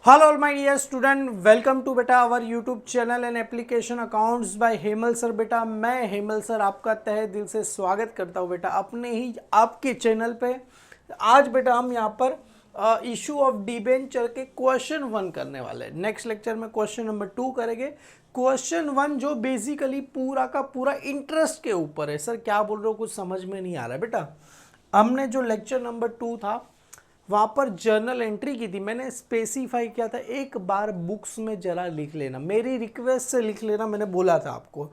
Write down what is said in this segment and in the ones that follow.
Hello all my dear student, welcome to बेटा our YouTube channel and application accounts by Hemal sir. बेटा मैं Hemal sir आपका तहे दिल से स्वागत करता हूँ बेटा अपने ही आपके चैनल पे। आज बेटा हम यहाँ पर इशू ऑफ डिबेंचर के क्वेश्चन 1 करने वाले हैं। नेक्स्ट लेक्चर में क्वेश्चन नंबर 2 करेंगे। क्वेश्चन 1 जो बेसिकली पूरा का पूरा इंटरेस्ट के ऊपर है। सर क्या बोल रहे हो, कुछ समझ में नहीं आ रहा है बेटा। हमने जो लेक्चर नंबर 2 था वहाँ पर जर्नल एंट्री की थी, मैंने स्पेसिफाई किया था एक बार बुक्स में जरा लिख लेना, मेरी रिक्वेस्ट से लिख लेना, मैंने बोला था आपको।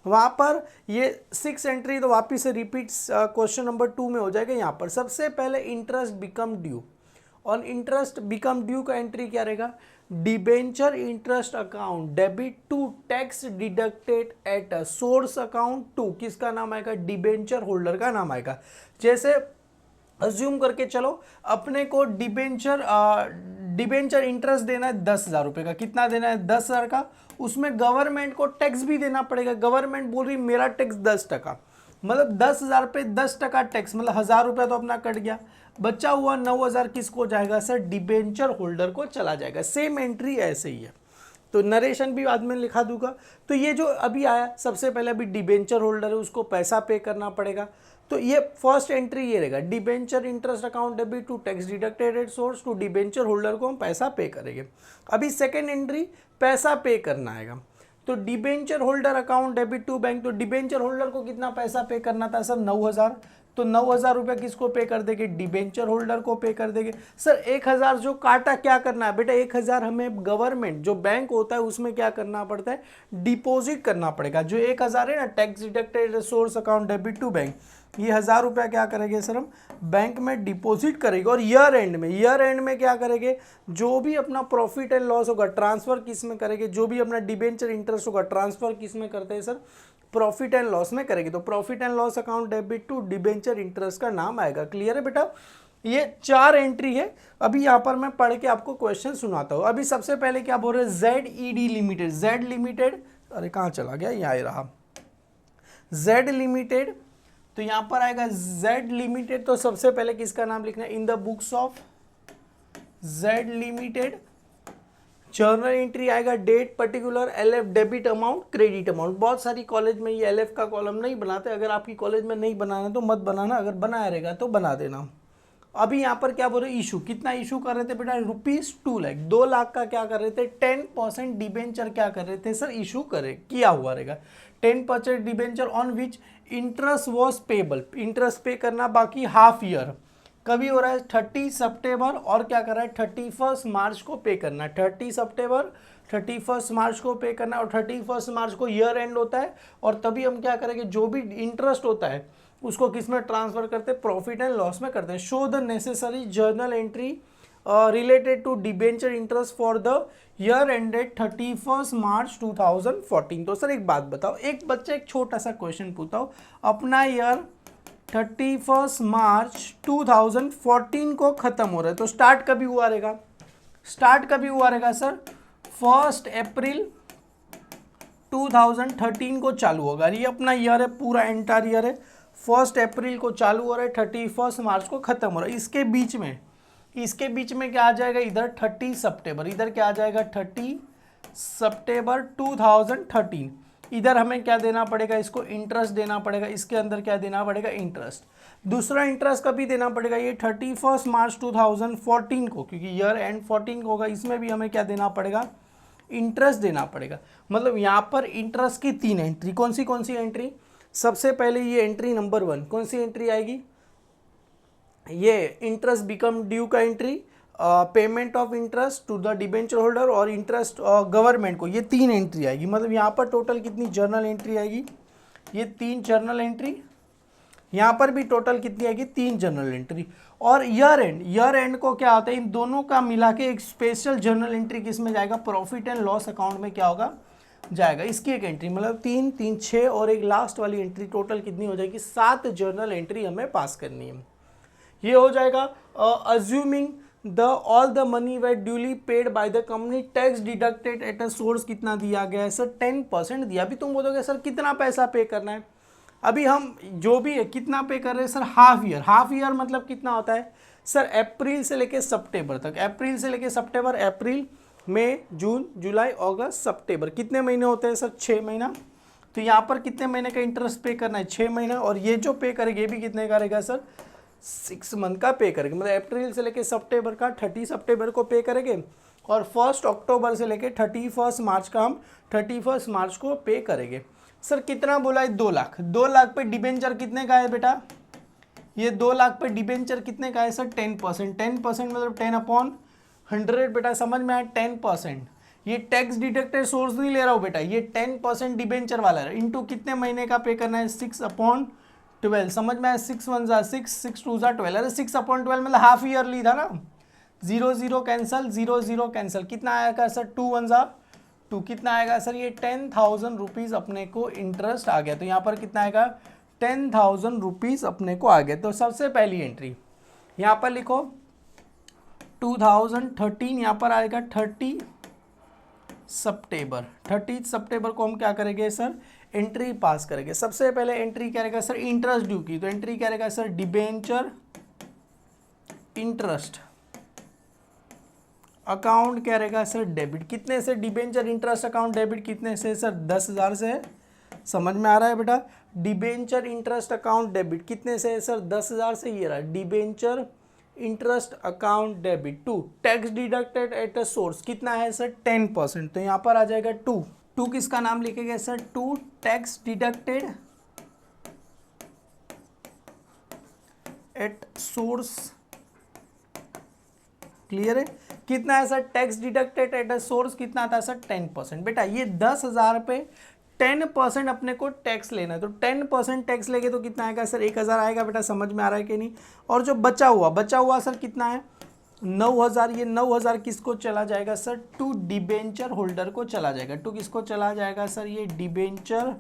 वहाँ पर ये 6 एंट्री तो वापिस से रिपीट क्वेश्चन नंबर 2 में हो जाएगा। यहाँ पर सबसे पहले इंटरेस्ट बिकम ड्यू, और इंटरेस्ट बिकम ड्यू का एंट्री क्या रहेगा, debenture interest account debit to tax deducted at source account to, किसका नाम आएगा, डिबेंचर होल्डर का नाम आएगा। जैसे अज्यूम करके चलो अपने को डिबेंचर इंटरेस्ट देना है 10,000 रुपये का। कितना देना है, 10,000 का। उसमें गवर्नमेंट को टैक्स भी देना पड़ेगा। गवर्नमेंट बोल रही मेरा टैक्स 10%, मतलब 10,000 पे 10% टैक्स, मतलब 1,000 रुपया तो अपना कट गया। बचा हुआ 9,000 किसको जाएगा सर, डिबेंचर होल्डर को चला जाएगा। सेम एंट्री ऐसे ही है, तो नरेशन भी बाद में लिखा दूंगा। तो ये जो अभी आया सबसे पहले अभी डिबेंचर होल्डर है, उसको पैसा पे करना पड़ेगा। तो ये फर्स्ट एंट्री ये रहेगा, debenture interest account debit to tax deducted at source to debenture holder को हम पैसा पे करेंगे। अभी सेकेंड एंट्री पैसा पे करना आएगा। तो debenture holder account debit to bank, तो डिबेंचर होल्डर को कितना पैसा पे करना था सर, 9,000। तो 9,000 रुपये किसको पे कर देंगे, डिबेंचर होल्डर को पे कर देंगे। सर 1,000 जो काटा क्या करना है बेटा, 1,000 हमें गवर्नमेंट जो बैंक होता है उसमें क्या करना पड़ता है, डिपॉजिट करना पड़ेगा। जो 1,000 है ना, tax deducted source account debit to bank, ये 1,000 रुपया क्या करेंगे सर, हम बैंक में डिपॉजिट करेंगे। और ईयर एंड में क्या करेंगे, जो भी अपना प्रॉफिट एंड लॉस होगा ट्रांसफर किस में करेंगे, जो भी अपना डिबेंचर इंटरेस्ट होगा ट्रांसफर किस में करते हैं सर, प्रॉफिट एंड लॉस में करेंगे। तो profit and loss account debit to debenture interest का नाम आएगा। क्लियर है बेटा, ये 4 एंट्री है। अभी यहाँ पर मैं पढ़ के आपको क्वेश्चन सुनाता हूँ। अभी सबसे पहले क्या बोल रहे हैं, ZED लिमिटेड, जेड लिमिटेड, अरे कहाँ चला गया, यहाँ ही रहा, जेड लिमिटेड। तो यहाँ पर आएगा जेड लिमिटेड, तो सबसे पहले किसका नाम लिखना है, in the books of Z limited journal entry आएगा, date particular, LF debit amount, credit amount. बहुत सारी कॉलेज में ये LF का कॉलम नहीं बनाते, अगर आपकी कॉलेज में नहीं बनाना तो मत बनाना, अगर बनाया रहेगा तो बना देना। अभी यहाँ पर क्या बोल रहे, इशू कितना इशू कर रहे थे बेटा, ₹2 लाख, 2 लाख का क्या कर रहे थे, 10% डिबेंचर क्या कर रहे थे सर, इशू करे किया हुआ रहेगा। 10% debenture on which interest was payable, interest पे करना बाकी हाफ ईयर, कभी हो रहा है 30 सितंबर, और क्या कर रहा है 31 मार्च को पे करना है। 30 सितंबर 31 मार्च को पे करना है, और 31 मार्च को ईयर एंड होता है। और तभी हम क्या करेंगे, जो भी इंटरेस्ट होता है उसको किस में ट्रांसफर करते हैं, प्रॉफिट एंड लॉस में करते हैं। Show the necessary journal entry related to debenture interest for the year ended 31 March 2014। तो सर एक बात बताओ, एक बच्चा एक छोटा सा क्वेश्चन पूछता हूँ, अपना ईयर 31 मार्च 2014 को खत्म हो रहा है, तो स्टार्ट कभी हुआ रहेगा, स्टार्ट कभी हुआ रहेगा सर, 1 अप्रैल 2013 को चालू होगा। ये अपना ईयर है, पूरा एंटायर ईयर है, 1 अप्रैल को चालू हो रहा है, 31 मार्च को खत्म हो रहा है। इसके बीच में क्या आ जाएगा, इधर 30 सितंबर, इधर क्या आ जाएगा 30 सितंबर 2013। इधर हमें क्या देना पड़ेगा, इसको इंटरेस्ट देना पड़ेगा, इसके अंदर क्या देना पड़ेगा, इंटरेस्ट। दूसरा इंटरेस्ट कभी देना पड़ेगा, ये 31 मार्च 2014 को, क्योंकि ईयर एंड 14 को होगा, इसमें भी हमें क्या देना पड़ेगा, इंटरेस्ट देना पड़ेगा। मतलब यहाँ पर इंटरेस्ट की 3 एंट्री, कौन सी एंट्री, सबसे पहले ये एंट्री नंबर 1, कौन सी एंट्री आएगी, ये इंटरेस्ट बिकम ड्यू का entry, payment of interest to the debenture holder, और इंटरेस्ट गवर्नमेंट को, ये 3 एंट्री आएगी। मतलब यहाँ पर टोटल कितनी जर्नल एंट्री आएगी, ये 3 जर्नल एंट्री, यहाँ पर भी टोटल कितनी आएगी, 3 जर्नल एंट्री। और ईयर एंड को क्या होता है, इन दोनों का मिला के एक स्पेशल जर्नल एंट्री किस में जाएगा, प्रॉफिट एंड लॉस अकाउंट में क्या होगा, जाएगा। इसकी एक एंट्री, मतलब 3 3 6 और एक लास्ट वाली एंट्री, टोटल कितनी हो जाएगी, 7 जर्नल एंट्री हमें पास करनी है। ये हो जाएगा assuming the all the money way duly paid by the company, tax deducted at a source कितना दिया गया है सर, 10% दिया। अभी तुम बोलोगे सर कितना पैसा पे करना है, अभी हम जो भी है कितना पे कर रहे हैं सर, हाफ ईयर मतलब कितना होता है सर, अप्रैल से लेके सितंबर तक, अप्रैल से लेके सितंबर, अप्रैल मई, जून, जुलाई, अगस्त, सितंबर, कितने महीने होते हैं सर? 6 महीना। तो यहाँ पर कितने महीने का इंटरेस्ट पे करना है? 6 महीना। और ये जो पे करेगा ये भी कितने का रहेगा सर? 6 मंथ का पे करेंगे, मतलब अप्रैल से लेके सितंबर का 30 सितंबर को पे करेंगे और 1 अक्टूबर से लेके 31 मार्च का हम 31 मार्च को पे करेंगे। सर कितना बोला है? 2 लाख। 2 लाख पे डिबेंचर कितने का है बेटा? ये 2 लाख पे डिबेंचर कितने का है सर? 10%। 10% मतलब 10/100 बेटा, समझ में आया? 10%। ये टैक्स डिडक्टेड सोर्स नहीं ले रहा हूँ बेटा, ये 10% डिबेंचर वाला है। इंटू कितने महीने का पे करना है? 6/12। समझ में आया? 6 1 जा 6, 6 2 जा 12। अरे 6/12 मतलब हाफ ईयरली था ना। 0 0 कैंसल, 0 0 कैंसल, कितना आएगा सर? 2 1 जा 2, कितना आएगा सर? ये 10,000 रुपीज़ अपने को इंटरेस्ट आ गया। तो यहाँ पर कितना आएगा? 10,000 रुपीज़ अपने को आ गया। तो सबसे पहली एंट्री यहाँ पर लिखो 2013, यहाँ पर आएगा 30 सितंबर। 30 सितंबर को हम क्या करेंगे सर? एंट्री पास करेंगे। सबसे पहले एंट्री क्या रहेगा सर? इंटरेस्ट ड्यू की। तो एंट्री क्या रहेगा सर? डिबेंचर इंटरेस्ट अकाउंट क्या रहेगा सर? डेबिट। कितने से डिबेंचर इंटरेस्ट अकाउंट डेबिट? कितने से सर? 10,000 से। समझ में आ रहा है बेटा? डिबेंचर इंटरेस्ट अकाउंट डेबिट कितने से है सर? 10,000 से। ये रहा debenture interest account debit to tax deducted at a source, कितना है सर? 10%। तो यहाँ पर आ जाएगा 2 किसका नाम लिखेंगे sir? 2 tax deducted at source. Clear है? कितना है sir? Tax deducted at a source कितना आता है सर? 10%। बेटा ये 10,000 पे 10% अपने को टैक्स लेना है। तो 10% टैक्स लेंगे तो कितना आएगा सर? 1,000 आएगा बेटा। समझ में आ रहा है कि नहीं? और जो बचा हुआ सर कितना है? 9,000। ये 9,000 किसको चला जाएगा सर? टू डिबेंचर होल्डर को चला जाएगा। टू किसको चला जाएगा सर? ये डिबेंचर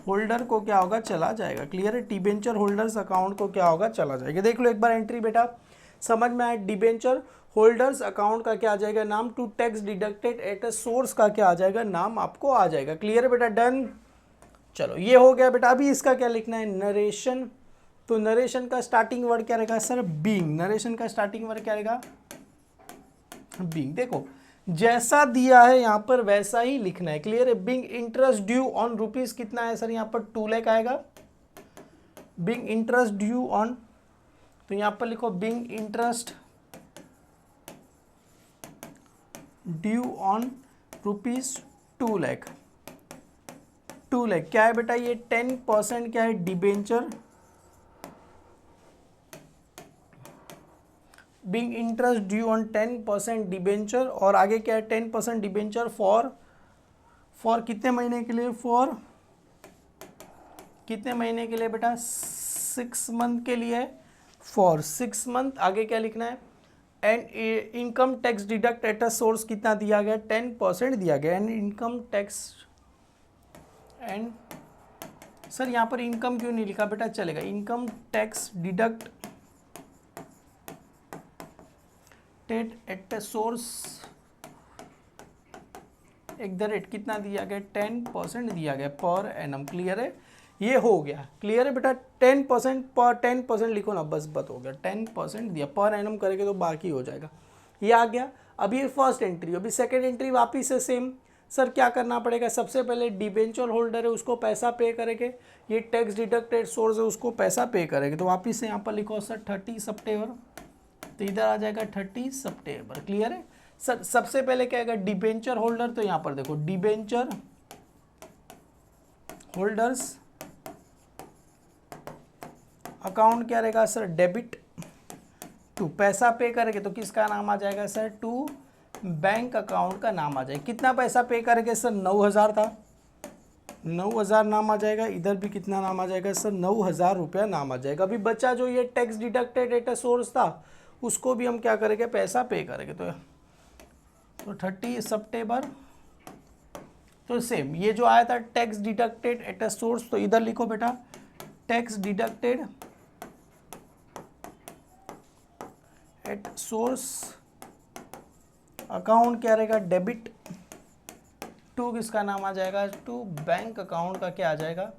होल्डर को क्या होगा? चला जाएगा। क्लियर है? डिबेंचर होल्डर्स अकाउंट को क्या होगा? चला जाएगा। देख लो एक बार एंट्री बेटा, समझ में आया? डिबेंचर होल्डर्स अकाउंट का क्या आ जाएगा नाम? To tax deducted at a source का क्या आ जाएगा नाम? आपको आ जाएगा। क्लियर है बेटा? डन। चलो ये हो गया बेटा। अभी इसका क्या लिखना है? नरेशन। तो नरेशन का स्टार्टिंग वर्ड क्या रहेगा सर? बीइंग। नरेशन का स्टार्टिंग वर्ड क्या रहेगा? बीइंग। देखो जैसा दिया है यहाँ पर वैसा ही लिखना है। क्लियर है? Being interest due on rupees कितना है सर? यहाँ पर 2 लाख आएगा। बीइंग इंटरेस्ट ड्यू ऑन, तो यहाँ पर लिखो being interest due on rupees 2 lakh. 2 lakh क्या है बेटा? ये 10% क्या है? Debenture. Being interest due on 10% debenture. और आगे क्या है? 10% डिबेंचर फॉर कितने महीने के लिए? फॉर कितने महीने के लिए बेटा? 6 मंथ के लिए। For 6 month. आगे क्या लिखना है? And income tax deduct eight a source कितना दिया गया? 10% दिया गया। And income tax and sir यहाँ पर इनकम क्यों नहीं लिखा बेटा? चलेगा। Income tax deduct eight a source at the rate कितना दिया गया? 10% दिया गया पर एनम। क्लियर है? ये हो गया। क्लियर है बेटा? 10% पर 10% लिखो ना, बस हो गया। 10% दिया, पर एनम करेंगे तो बाकी हो जाएगा। ये आ गया। अभी ये फर्स्ट एंट्री। अभी सेकेंड एंट्री वापिस से सेम। सर क्या करना पड़ेगा? सबसे पहले डिबेंचर होल्डर है उसको पैसा पे करेंगे। ये टैक्स डिडक्टेड सोर्स है उसको पैसा पे करेंगे। तो वापिस से यहाँ पर लिखो सर 30 सितंबर। तो इधर आ जाएगा 30 सितंबर। क्लियर है? सर सबसे पहले क्या आएगा? Debenture holder. तो यहाँ पर देखो डिबेंचर होल्डर्स अकाउंट क्या रहेगा सर? डेबिट टू पैसा पे करेंगे तो किसका नाम आ जाएगा सर? टू बैंक अकाउंट का नाम आ जाएगा। कितना पैसा पे करेंगे सर? 9,000 था। 9,000 नाम आ जाएगा। इधर भी कितना नाम आ जाएगा सर? 9,000 रुपया नाम आ जाएगा। अभी बचा जो ये tax deducted at a source था उसको भी हम क्या करेंगे? पैसा पे करेंगे। तो 30 सितंबर। तो सेम ये जो आया था tax deducted at a source, तो इधर लिखो बेटा tax deducted at source account क्या रहेगा? डेबिट टू किसका नाम आ जाएगा? टू बैंक अकाउंट का क्या आ जाएगा?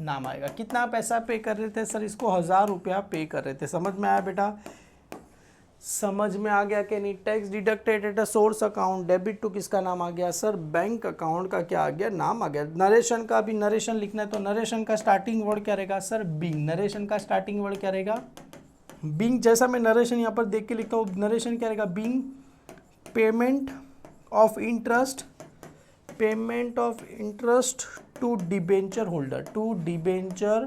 नाम आएगा। कितना पैसा पे कर रहे थे सर? इसको 1,000 रुपया पे कर रहे थे। समझ में आया बेटा? समझ में आ गया कि नहीं? Tax deducted at a source account, debit to किसका नाम आ गया सर? बैंक अकाउंट का क्या आ गया? नाम आ गया। नरेशन का भी नरेशन लिखना है तो नरेशन का स्टार्टिंग वर्ड क्या रहेगा सर? बीइंग। नरेशन का स्टार्टिंग वर्ड क्या रहेगा? बीइंग। जैसा मैं नरेशन यहाँ पर देख के लिखता हूँ, नरेशन क्या रहेगा? Being payment of interest, payment of interest to debenture holder, to debenture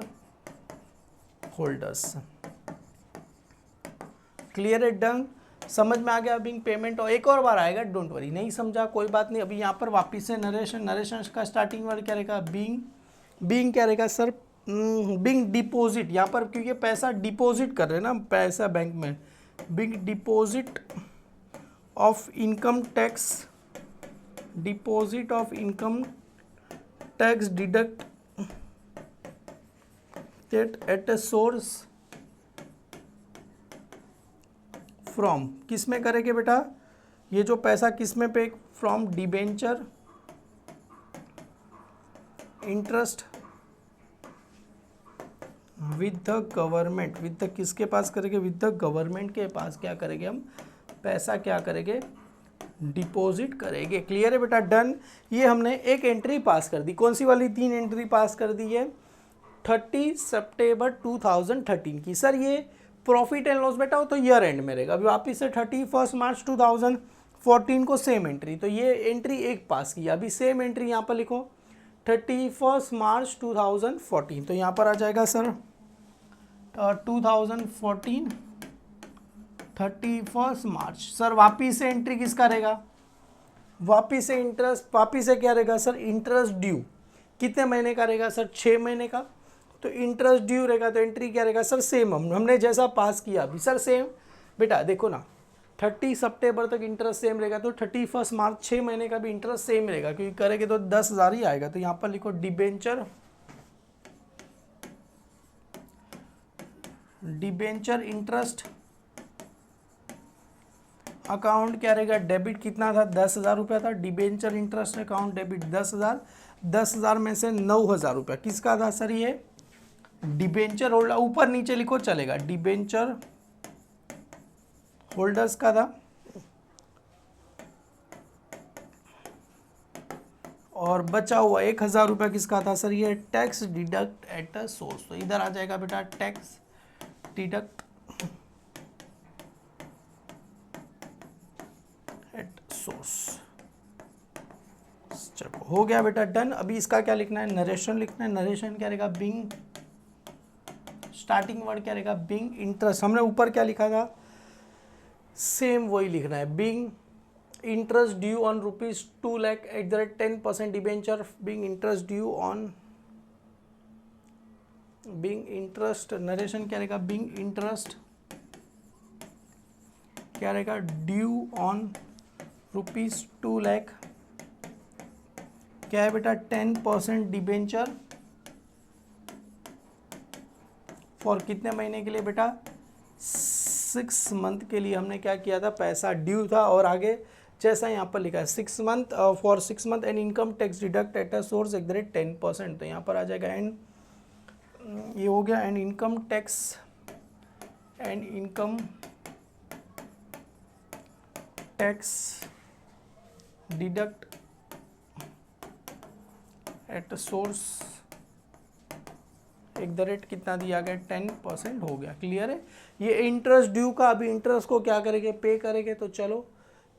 holders. Clear है? डन। समझ में आ गया? Being payment. और एक और बार आएगा, डोंट वरी। नहीं समझा कोई बात नहीं। अभी यहाँ पर वापिस से नरेशन, नरेशन का स्टार्टिंग वर्ड क्या रहेगा? बीइंग। बीइंग क्या रहेगा सर? Being deposit. यहाँ पर क्योंकि पैसा डिपॉजिट कर रहे हैं ना पैसा बैंक में, being deposit of income tax, deposit of income tax deducted eight a source from. किस में करेंगे बेटा? ये जो पैसा किस में पे? From debenture interest with the government. With the किसके पास करेंगे? विद द गवर्नमेंट के पास क्या करेंगे हम? पैसा क्या करेंगे? डिपॉजिट करेंगे। क्लियर है बेटा? डन। ये हमने एक एंट्री पास कर दी। कौन सी वाली? 3 एंट्री पास कर दी है 30 सितंबर 2013 की। सर ये प्रॉफिट एंड लॉस बेटा हो तो ईयर एंड में रहेगा। अभी वापिस से 31 मार्च 2014 को सेम एंट्री, तो ये एंट्री एक पास की। अभी सेम एंट्री यहाँ पर लिखो 31 मार्च 2014, तो यहाँ पर आ जाएगा सर 2014 31 मार्च। सर वापिस से एंट्री किसका रहेगा? वापिस से इंटरेस्ट, वापिस से क्या रहेगा सर? Interest due. कितने महीने का रहेगा सर? 6 महीने का। तो इंटरेस्ट ड्यू रहेगा तो एंट्री क्या रहेगा सर? सेम हमने जैसा पास किया अभी सर सेम। बेटा देखो ना 30 सितंबर तक इंटरेस्ट सेम रहेगा तो 31 मार्च 6 महीने का भी इंटरेस्ट सेम रहेगा, क्योंकि करेंगे तो 10,000 ही आएगा। तो यहाँ पर लिखो डिबेंचर, डिबेंचर इंटरेस्ट अकाउंट क्या रहेगा? डेबिट कितना था? 10,000 रुपया था। डिबेंचर इंटरेस्ट अकाउंट डेबिट 10,000, 10,000 में से 9,000 रुपया किसका था सर? ये डिबेंचर होल्डर। ऊपर नीचे लिखो चलेगा, डिबेंचर होल्डर्स का था। और बचा हुआ 1,000 रुपया किसका था सर? ये tax deduct eight a source. तो इधर आ जाएगा बेटा टैक्स डिडक्ट एट सोर्स। चलो हो गया बेटा डन। अभी इसका क्या लिखना है? नरेशन लिखना है। नरेशन क्या रहेगा? बीइंग, स्टार्टिंग वर्ड क्या रहेगा? Being interest. हमने ऊपर क्या लिखा था? सेम वही लिखना है। Being interest due on ₹2 lakh at the rate 10% debenture, being interest due on, being interest. Narration क्या रहेगा? बीइंग इंटरेस्ट क्या रहेगा? ड्यू ऑन ₹2 लाख क्या है बेटा? 10% डिबेंचर फॉर कितने महीने के लिए बेटा? 6 मंथ के लिए हमने क्या किया था? पैसा ड्यू था। और आगे जैसा यहाँ पर लिखा है 6 month for 6 month and income tax deduct eight a source at the rate 10%। तो यहाँ पर आ जाएगा एंड, ये हो गया and income tax, and income tax deduct at source एक द रेट कितना दिया गया? 10% हो गया। क्लियर है? ये इंटरेस्ट ड्यू का। अभी इंटरेस्ट को क्या करेंगे? पे करेंगे। तो चलो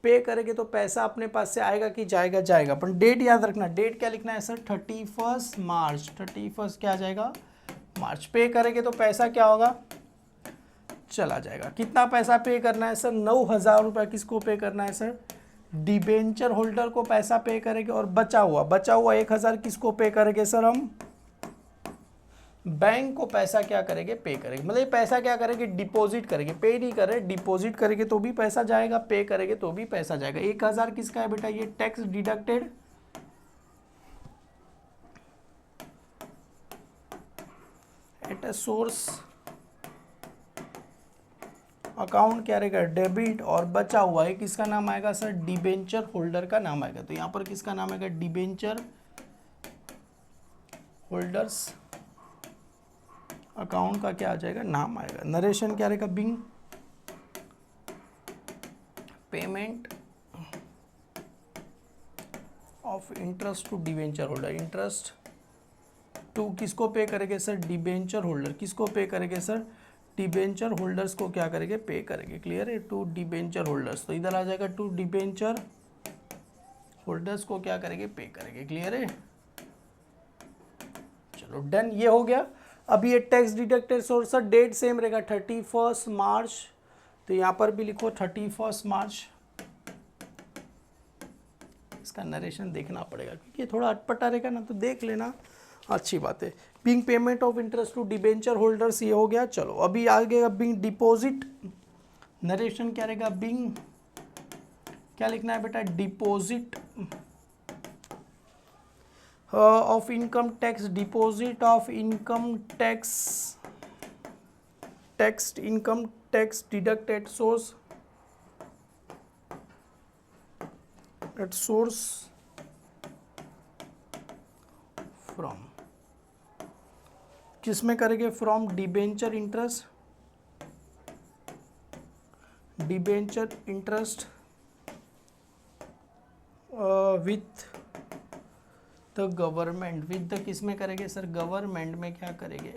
पे करेंगे तो पैसा अपने पास से आएगा कि जाएगा? जाएगा। पर डेट याद रखना। डेट क्या लिखना है सर? 31 मार्च। 31 क्या आ जाएगा? मार्च। पे करेंगे तो पैसा क्या होगा? चला जाएगा। कितना पैसा पे करना है सर? 9,000 रुपया। किसको पे करना है सर? डिबेंचर होल्डर को पैसा पे करेंगे। और बचा हुआ 1,000 किसको पे करेंगे सर? हम बैंक को पैसा क्या करेंगे? पे करेंगे। मतलब ये पैसा क्या करेंगे? डिपॉजिट करेंगे। पे नहीं कर रहे, डिपॉजिट करेंगे तो भी पैसा जाएगा, पे करेंगे तो भी पैसा जाएगा। 1,000 किसका है बेटा? ये tax deducted at a source account क्या रहेगा? डेबिट। और बचा हुआ है किसका नाम आएगा सर? डिबेंचर होल्डर का नाम आएगा। तो यहाँ पर किसका नाम आएगा? डिबेंचर होल्डर्स अकाउंट का क्या आ जाएगा? नाम आएगा। नरेशन क्या रहेगा? Being payment of interest to debenture holder, interest to किसको पे करेंगे सर, डिबेंचर होल्डर, किसको पे करेंगे सर, डिबेंचर होल्डर्स को क्या करेंगे, पे करेंगे, क्लियर है, टू डिबेंचर होल्डर्स, तो इधर आ जाएगा टू डिबेंचर होल्डर्स को क्या करेंगे, पे करेंगे, क्लियर है, चलो डन, ये हो गया। अब ये tax deducted source, date same रहेगा 31 मार्च, तो यहाँ पर भी लिखो 31 मार्च, इसका नरेशन देखना पड़ेगा क्योंकि ये थोड़ा अटपटा रहेगा ना, तो देख लेना, अच्छी बात है। Being payment of interest to debenture holders, ये हो गया। चलो अभी आगे बिंग डिपॉजिट, नरेशन क्या रहेगा, बिंग क्या लिखना है बेटा, deposit of income tax, deposit of income tax, tax income tax deducted source at source from, किस में करेंगे, from debenture interest, debenture interest with the government, with the किस में करेंगे सर, गवर्नमेंट में क्या करेंगे,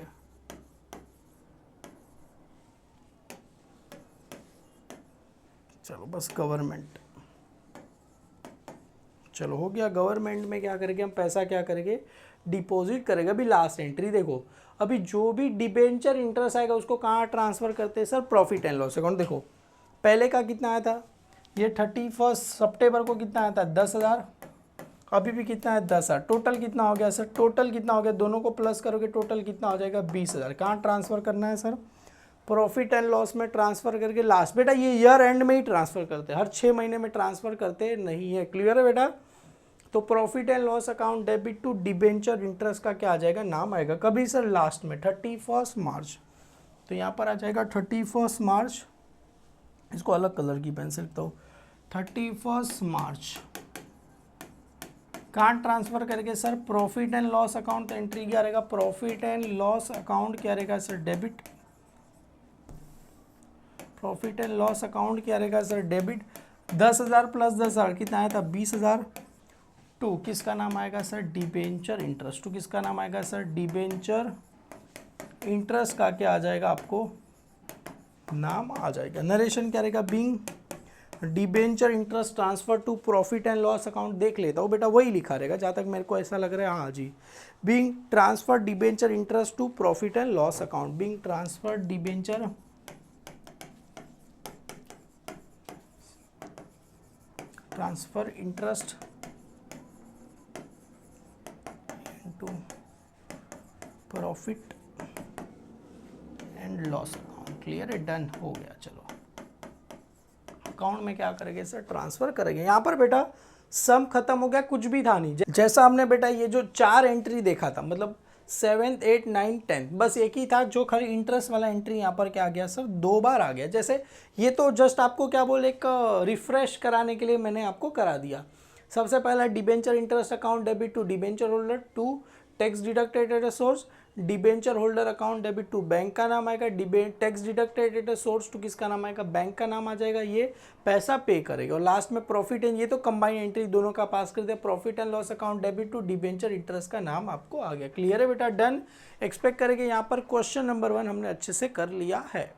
चलो बस गवर्नमेंट, चलो हो गया, गवर्नमेंट में क्या करेंगे हम, पैसा क्या करेंगे, डिपॉजिट करेगा। अभी लास्ट एंट्री देखो, अभी जो भी डिबेंचर इंटरेस्ट आएगा उसको कहाँ ट्रांसफर करते हैं sir, profit and loss account. देखो पहले का कितना आया था, ये 31 सितंबर को कितना आया था, 10,000, अभी भी कितना है, 10,000, टोटल कितना हो गया सर, टोटल कितना हो गया, दोनों को प्लस करोगे टोटल कितना हो जाएगा, 20,000। कहाँ ट्रांसफर करना है सर, प्रॉफिट एंड लॉस में ट्रांसफर करके लास्ट, बेटा ये ईयर एंड में ही ट्रांसफर करते हैं, हर 6 महीने में ट्रांसफर करते नहीं है, क्लियर है बेटा। तो profit and loss account debit to debenture interest का क्या आ जाएगा, नाम आएगा कभी सर, लास्ट में 31 मार्च, तो यहाँ पर आ जाएगा 31 मार्च, इसको अलग कलर की पेन से लिखता हूँ, 31 मार्च। कहाँ ट्रांसफर करके sir, profit and loss account, तो एंट्री क्या रहेगा, प्रॉफिट एंड लॉस अकाउंट क्या रहेगा sir, debit, profit and loss account क्या रहेगा सर, डेबिट, 10,000 प्लस 10,000 कितना आया था, 20,000, टू किसका नाम आएगा सर, डिबेंचर इंटरेस्ट, टू किसका नाम आएगा सर, डिबेंचर इंटरेस्ट का क्या आ जाएगा, आपको नाम आ जाएगा। नरेशन क्या रहेगा, being debenture interest transfer to profit and loss account, देख लेता हूँ बेटा वही लिखा रहेगा जहाँ तक मेरे को ऐसा लग रहा है, हाँ जी, being transfer debenture interest to profit and loss account, being transfer debenture transfer interest to profit and loss account, clear है, डन हो गया। चलो अकाउंट में क्या करेंगे सर, ट्रांसफर करेंगे। यहाँ पर बेटा सम खत्म हो गया, कुछ भी था नहीं, जैसा हमने बेटा ये जो 4 एंट्री देखा था, मतलब 7th 8th 9th 10th बस एक ही था, जो खाली इंटरेस्ट वाला एंट्री यहाँ पर क्या आ गया सर, 2 बार आ गया। जैसे ये तो जस्ट आपको क्या बोले, एक रिफ्रेश कराने के लिए मैंने आपको करा दिया। सबसे पहला debenture interest account debit to debenture holder, 2 tax deducted at a source, debenture holder account debit to bank का नाम आएगा, tax deducted at a source to किसका नाम आएगा, बैंक का नाम आ जाएगा, ये पैसा पे करेगा। और लास्ट में प्रॉफिट एंड, ये तो कंबाइन एंट्री दोनों का पास कर दिया, profit and loss account debit to debenture interest का नाम आपको आ गया। क्लियर है बेटा, डन। एक्सपेक्ट करेंगे यहाँ पर क्वेश्चन नंबर 1 हमने अच्छे से कर लिया है।